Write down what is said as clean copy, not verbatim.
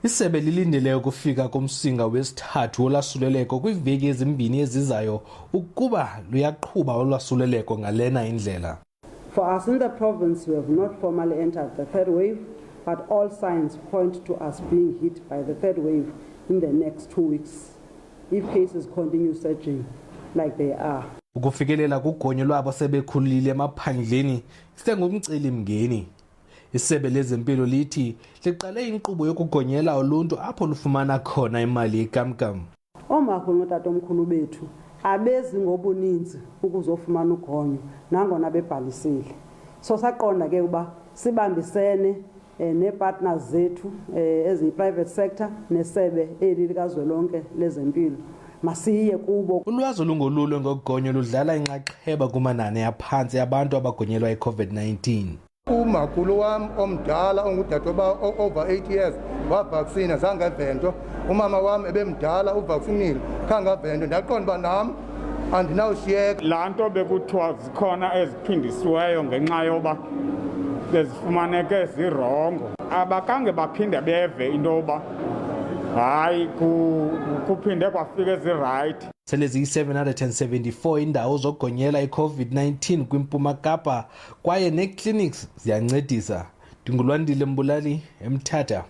Isebe lilindele ukufika kumsinga wesithathu wolasuleleko kwiveki ezimbini ezizayo ukuba luyaqhuba ulwasuleleko ngalena indlela. For us in the province, we have not formally entered the third wave, but all signs point to us being hit by the third wave in the next 2 weeks, if cases continue surging like they are. Ukufikelela kugonyo lwabo sebekhulile emaphandleni sengumcelimngeni. Isebe lezempilo lithi liqale inkqubo yokugonyela uluntu apho lufumana khona imali yenkamnkam. Omakhulu notatomkhulu bethu abezi ngobuninzi ukuzofumana ugonyo nangona bebhalisile. So saqonda ke uba sibambisene nepartners zethu eziyi-private sector nesebe eli likazwelonke lezempilo. Masiye kubo. Ulwazi olungolulo ngogonyo ludlala inxaxheba kumanani aphantsi abantu abagonyelwa i-COVID-19. Umakhulu wam omdala ongudadewabo over 8 years wavaccine zangevento. Umama wam ebemdala uvaccinile khangavento. Ndaqonda uba nam andinawushiyeka. Laa nto bekuthiwa zikhona eziphindisiweyo ngenxa yoba bezifumaneke zirongo. Abakange baphinde beve into yoba hayi kuphinde kwafika ezirayithi. Sele ziyi-774 indawo zogonyela i-COVID-19 kwiMpuma Kapa kwaye nee-clinics ziyancedisa. Ndingulwandile Mbulali, eMthatha.